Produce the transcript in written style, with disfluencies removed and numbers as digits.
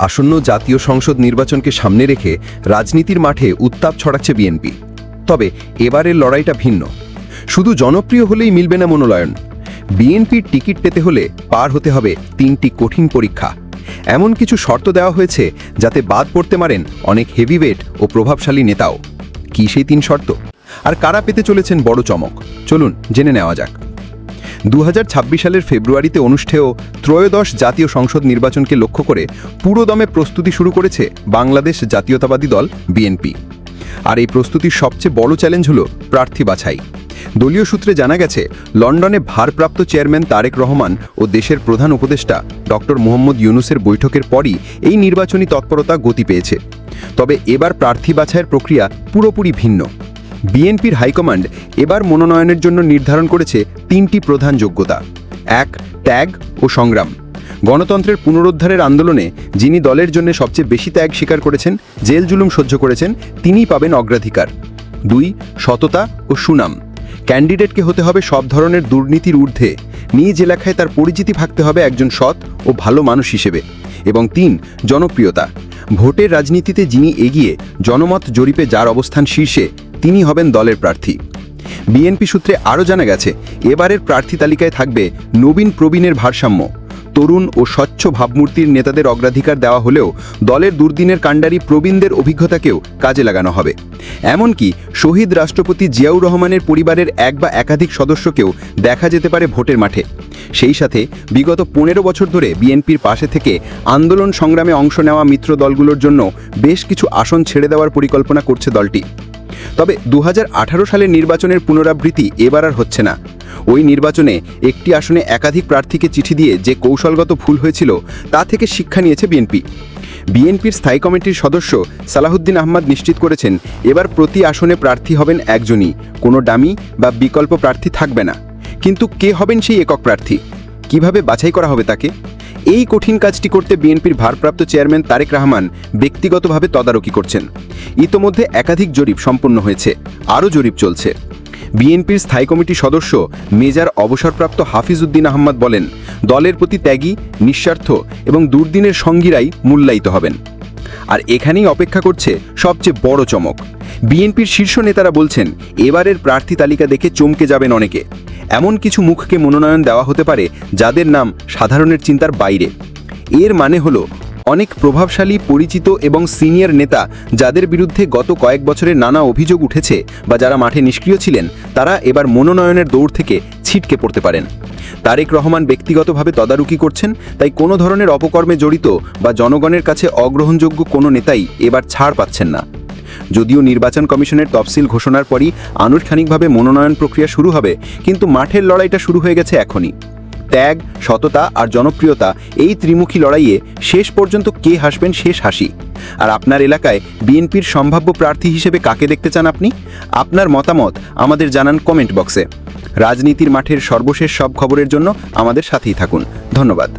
আসন্ন জাতীয় সংসদ নির্বাচনকে সামনে রেখে রাজনীতির মাঠে উত্তাপ ছড়াচ্ছে বিএনপি। তবে এবারের লড়াইটা ভিন্ন। শুধু জনপ্রিয় হলেই মিলবে না মনোনয়ন। বিএনপির টিকিট পেতে হলে পার হতে হবে 3টি কঠিন পরীক্ষা। এমন কিছু শর্ত দেওয়া হয়েছে যাতে বাদ পড়তে পারেন অনেক হেভিওয়েট ও প্রভাবশালী নেতাও। কি সেই 3 শর্ত, আর কারা পেতে চলেছেন বড় চমক? চলুন জেনে নেওয়া যাক। 2026 সালের ফেব্রুয়ারিতে অনুষ্ঠেয় ত্রয়োদশ জাতীয় সংসদ নির্বাচনকে লক্ষ্য করে পুরোদমে প্রস্তুতি শুরু করেছে বাংলাদেশ জাতীয়তাবাদী দল বিএনপি। আর এই প্রস্তুতির সবচেয়ে বড় চ্যালেঞ্জ হল প্রার্থী বাছাই। দলীয় সূত্রে জানা গেছে, লন্ডনে ভারপ্রাপ্ত চেয়ারম্যান তারেক রহমান ও দেশের প্রধান উপদেষ্টা ডক্টর মোহাম্মদ ইউনুসের বৈঠকের পরই এই নির্বাচনী তৎপরতা গতি পেয়েছে। তবে এবার প্রার্থী বাছাইয়ের প্রক্রিয়া পুরোপুরি ভিন্ন। বিএনপির হাইকমান্ড এবার মনোনয়নের জন্য নির্ধারণ করেছে 3টি প্রধান যোগ্যতা। 1. ত্যাগ ও সংগ্রাম। গণতন্ত্রের পুনরুদ্ধারের আন্দোলনে যিনি দলের জন্য সবচেয়ে বেশি ত্যাগ স্বীকার করেছেন, জেল জুলুম সহ্য করেছেন, তিনিই পাবেন অগ্রাধিকার। 2. সততা ও সুনাম। ক্যান্ডিডেটকে হতে হবে সব ধরনের দুর্নীতির ঊর্ধ্বে, নিজ এলাকায় তার পরিচিতি থাকতে হবে একজন সৎ ও ভালো মানুষ হিসেবে। এবং 3. জনপ্রিয়তা। ভোটের রাজনীতিতে যিনি এগিয়ে, জনমত জরিপে যার অবস্থান শীর্ষে, তিনি হবেন দলের প্রার্থী। বিএনপি সূত্রে আরও জানা গেছে, এবারের প্রার্থী তালিকায় থাকবে নবীন প্রবীণের ভারসাম্য। তরুণ ও স্বচ্ছ ভাবমূর্তির নেতাদের অগ্রাধিকার দেওয়া হলেও দলের দুর্দিনের কাণ্ডারি প্রবীণদের অভিজ্ঞতাকেও কাজে লাগানো হবে। এমনকি শহীদ রাষ্ট্রপতি জিয়াউর রহমানের পরিবারের এক বা একাধিক সদস্যকেও দেখা যেতে পারে ভোটের মাঠে। সেই সাথে বিগত 15 বছর ধরে বিএনপির পাশে থেকে আন্দোলন সংগ্রামে অংশ নেওয়া মিত্র দলগুলোর জন্য বেশ কিছু আসন ছেড়ে দেওয়ার পরিকল্পনা করছে দলটি। তবে 2018 সালের নির্বাচনের পুনরাবৃত্তি এবার আর হচ্ছে না। ওই নির্বাচনে একটি আসনে একাধিক প্রার্থীকে চিঠি দিয়ে যে কৌশলগত ভুল হয়েছিল, তা থেকে শিক্ষা নিয়েছে বিএনপি। বিএনপির স্থায়ী কমিটির সদস্য সালাহুদ্দিন আহমদ নিশ্চিত করেছেন, এবার প্রতি আসনে প্রার্থী হবেন একজনই, কোনো ডামি বা বিকল্প প্রার্থী থাকবে না। কিন্তু কে হবেন সেই একক প্রার্থী? কিভাবে বাছাই করা হবে তাকে? এই কঠিন কাজটি করতে বিএনপির ভারপ্রাপ্ত চেয়ারম্যান তারেক রহমান ব্যক্তিগতভাবে তদারকি করছেন। ইতোমধ্যে একাধিক জরিপ সম্পন্ন হয়েছে, আরও জরিপ চলছে। বিএনপির স্থায়ী কমিটির সদস্য মেজর অবসরপ্রাপ্ত হাফিজ উদ্দিন আহমদ বলেন, দলের প্রতি ত্যাগী, নিঃস্বার্থ এবং দুর্দিনের সঙ্গীরাই মূল্যায়িত হবেন। আর এখানেই অপেক্ষা করছে সবচেয়ে বড় চমক। বিএনপির শীর্ষ নেতারা বলছেন, এবারের প্রার্থী তালিকা দেখে চমকে যাবেন অনেকে। এমন কিছু মুখকে মনোনয়ন দেওয়া হতে পারে যাদের নাম সাধারণের চিন্তার বাইরে। এর মানে হলো, অনেক প্রভাবশালী, পরিচিত এবং সিনিয়র নেতা যাদের বিরুদ্ধে গত কয়েক বছরে নানা অভিযোগ উঠেছে বা যারা মাঠে নিষ্ক্রিয় ছিলেন, তারা এবার মনোনয়নের দৌড় থেকে ছিটকে পড়তে পারেন। তারেক রহমান ব্যক্তিগতভাবে তদারকি করছেন, তাই কোনো ধরনের অপকর্মে জড়িত বা জনগণের কাছে অগ্রহণযোগ্য কোনো নেতাই এবার ছাড় পাচ্ছেন না। যদিও নির্বাচন কমিশনের তফসিল ঘোষণার পরই আনুষ্ঠানিকভাবে মনোনয়ন প্রক্রিয়া শুরু হবে, কিন্তু মাঠের লড়াইটা শুরু হয়ে গেছে এখনই। ত্যাগ, সততা আর জনপ্রিয়তা, এই ত্রিমুখী লড়াইয়ে শেষ পর্যন্ত কে হাসবেন শেষ হাসি। আর আপনার এলাকায় বিএনপির সম্ভাব্য প্রার্থী হিসেবে কাকে দেখতে চান আপনি? আপনার মতামত আমাদের জানান কমেন্ট বক্সে। রাজনীতির মাঠের সর্বশেষ সব খবরের জন্য আমাদের সাথেই থাকুন। ধন্যবাদ।